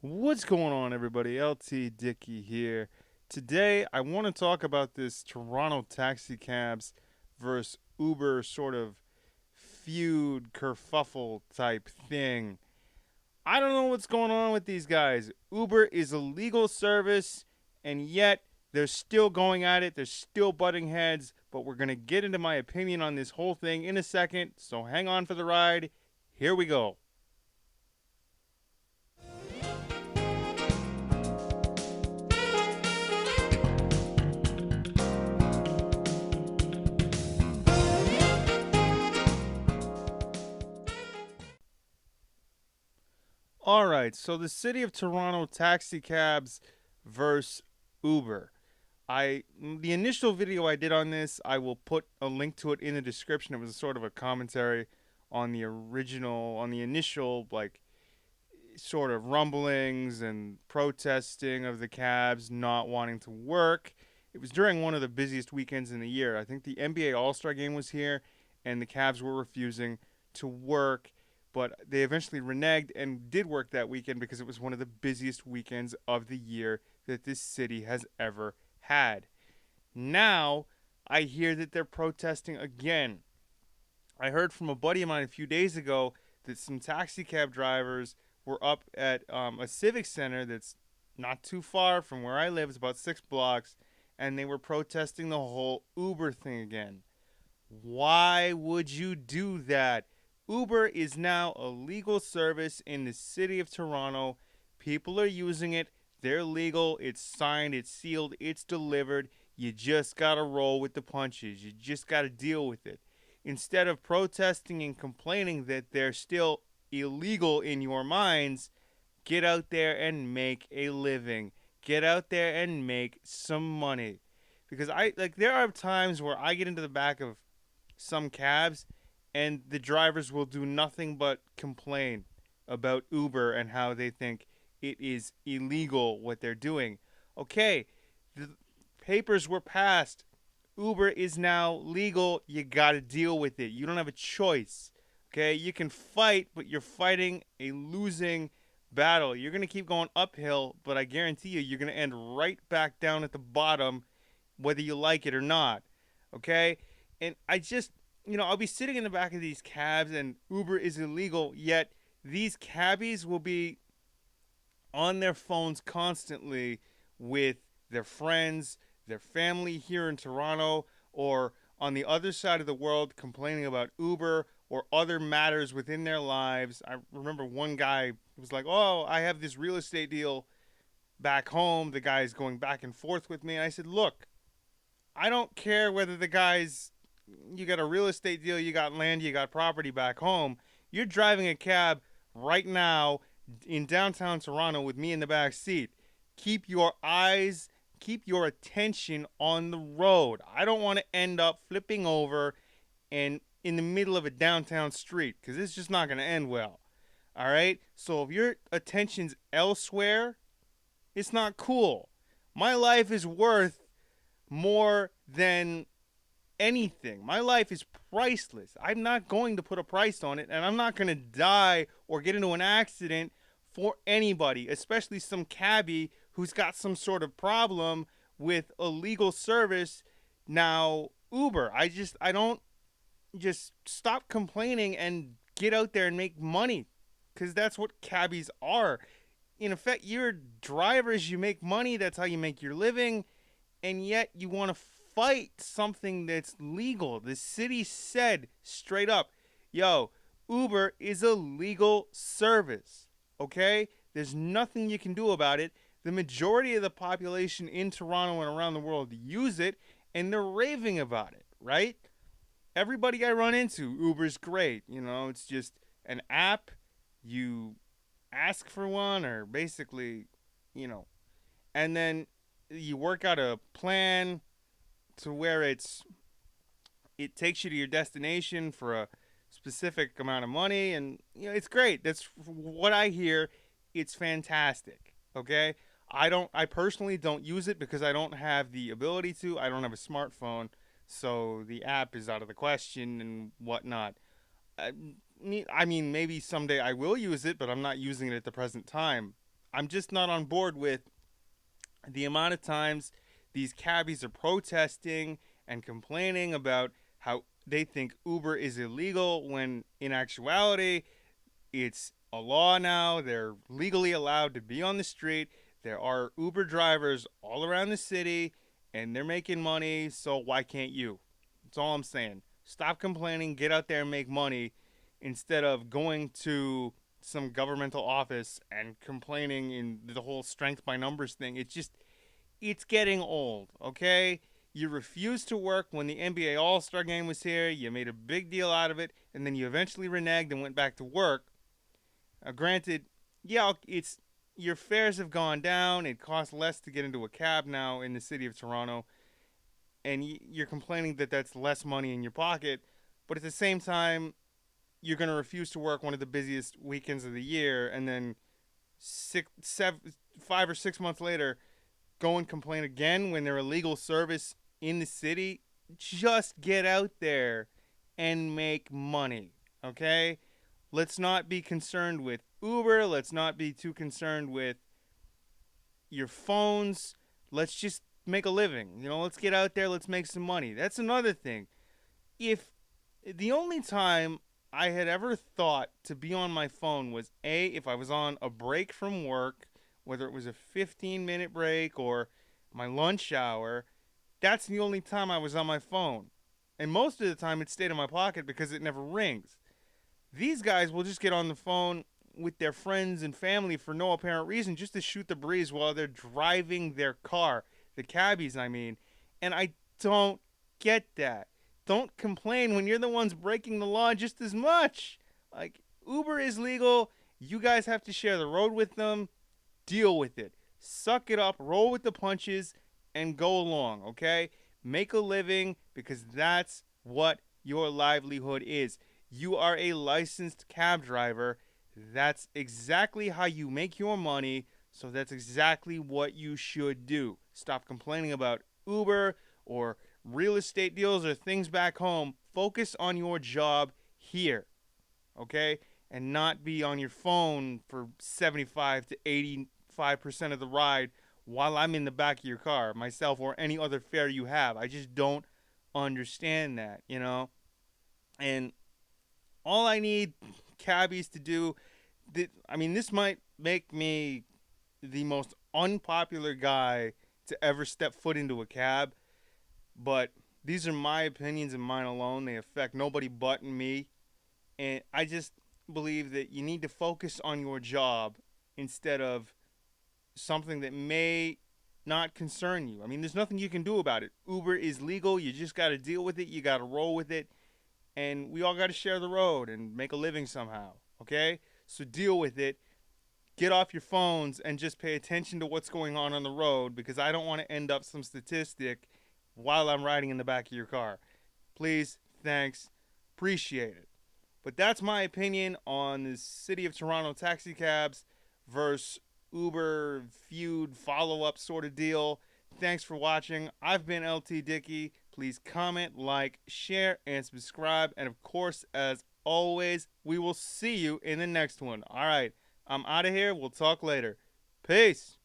What's going on, everybody? Tenebro-Dickey here. Today, I want to talk about this Toronto taxi cabs versus Uber sort of feud, kerfuffle type thing. I don't know what's going on with these guys. Uber is a legal service, and yet they're still going at it. They're still butting heads, but we're going to get into my opinion on this whole thing in a second, so hang on for the ride. Here we go. All right, so the city of Toronto taxi cabs versus Uber. The initial video I did on this, I will put a link to it in the description. It was sort of a commentary on the initial like sort of rumblings and protesting of the cabs not wanting to work. It was during one of the busiest weekends in the year. I think the NBA All-Star game was here and the cabs were refusing to work, but they eventually reneged and did work that weekend because it was one of the busiest weekends of the year that this city has ever had. Now, I hear that they're protesting again. I heard from a buddy of mine a few days ago that some taxi cab drivers were up at a civic center that's not too far from where I live. It's about 6 blocks, and they were protesting the whole Uber thing again. Why would you do that? Uber is now a legal service in the city of Toronto. People are using it. They're legal. It's signed. It's sealed. It's delivered. You just got to roll with the punches. You just got to deal with it. Instead of protesting and complaining that they're still illegal in your minds, get out there and make a living. Get out there and make some money. Because there are times where I get into the back of some cabs and the drivers will do nothing but complain about Uber and how they think it is illegal what they're doing. Okay, the papers were passed. Uber is now legal. You got to deal with it. You don't have a choice. Okay, you can fight, but you're fighting a losing battle. You're going to keep going uphill, but I guarantee you're going to end right back down at the bottom, whether you like it or not. Okay, and I'll be sitting in the back of these cabs, and Uber is illegal, yet these cabbies will be on their phones constantly with their friends, their family here in Toronto, or on the other side of the world complaining about Uber or other matters within their lives. I remember one guy was like, "Oh, I have this real estate deal back home." The guy's going back and forth with me. And I said, "Look, I don't care whether you got a real estate deal, you got land, you got property back home. You're driving a cab right now in downtown Toronto with me in the back seat. Keep your eyes, keep your attention on the road. I don't want to end up flipping over and in the middle of a downtown street because it's just not going to end well. All right? So if your attention's elsewhere, it's not cool. My life is worth more than anything. My life is priceless. I'm not going to put a price on it, and I'm not going to die or get into an accident for anybody, especially some cabbie who's got some sort of problem with a legal service. Now, Uber, I don't just stop complaining and get out there and make money because that's what cabbies are. In effect, you're drivers, you make money, that's how you make your living, and yet you want to fight something that's legal. The city said straight up, yo, Uber is a legal service. Okay? There's nothing you can do about it. The majority of the population in Toronto and around the world use it, and they're raving about it, right? Everybody I run into, Uber's great. It's just an app. You ask for one, or basically, you know, and then you work out a plan to where it takes you to your destination for a specific amount of money, and it's great. That's what I hear. It's fantastic. Okay, I personally don't use it because I don't have the ability to. I don't have a smartphone, so the app is out of the question and whatnot. I I mean, maybe someday I will use it, but I'm not using it at the present time. I'm just not on board with the amount of times these cabbies are protesting and complaining about how they think Uber is illegal when in actuality it's a law now. They're legally allowed to be on the street. There are Uber drivers all around the city and they're making money, so why can't you? That's all I'm saying. Stop complaining, get out there and make money instead of going to some governmental office and complaining in the whole strength by numbers thing. It's getting old, okay? You refused to work when the NBA All-Star game was here. You made a big deal out of it, and then you eventually reneged and went back to work. Granted, yeah, it's your fares have gone down. It costs less to get into a cab now in the city of Toronto, and you're complaining that that's less money in your pocket. But at the same time, you're going to refuse to work one of the busiest weekends of the year, and then 5 or 6 months later, go and complain again when they're a legal service in the city. Just get out there and make money, okay? Let's not be concerned with Uber. Let's not be too concerned with your phones. Let's just make a living. Let's get out there. Let's make some money. That's another thing. If the only time I had ever thought to be on my phone was if I was on a break from work, whether it was a 15-minute break or my lunch hour, that's the only time I was on my phone. And most of the time it stayed in my pocket because it never rings. These guys will just get on the phone with their friends and family for no apparent reason just to shoot the breeze while they're driving their car. The cabbies, I mean. And I don't get that. Don't complain when you're the ones breaking the law just as much. Like, Uber is legal. You guys have to share the road with them. Deal with it. Suck it up, roll with the punches, and go along, okay? Make a living because that's what your livelihood is. You are a licensed cab driver. That's exactly how you make your money, so that's exactly what you should do. Stop complaining about Uber or real estate deals or things back home. Focus on your job here, okay? And not be on your phone for 75 to 85% of the ride while I'm in the back of your car, myself or any other fare you have. I just don't understand that. And all I need cabbies to do, this might make me the most unpopular guy to ever step foot into a cab, but these are my opinions and mine alone. They affect nobody but me. And I just believe that you need to focus on your job instead of something that may not concern you. There's nothing you can do about it. Uber is legal. You just got to deal with it. You got to roll with it. And we all got to share the road and make a living somehow. Okay? So deal with it. Get off your phones and just pay attention to what's going on the road, because I don't want to end up some statistic while I'm riding in the back of your car. Please, thanks, appreciate it. But that's my opinion on the City of Toronto taxi cabs versus Uber feud follow-up sort of deal. Thanks for watching. I've been Tenebro-Dickey. Please comment, like, share, and subscribe. And of course, as always, we will see you in the next one. All right, I'm out of here. We'll talk later. Peace.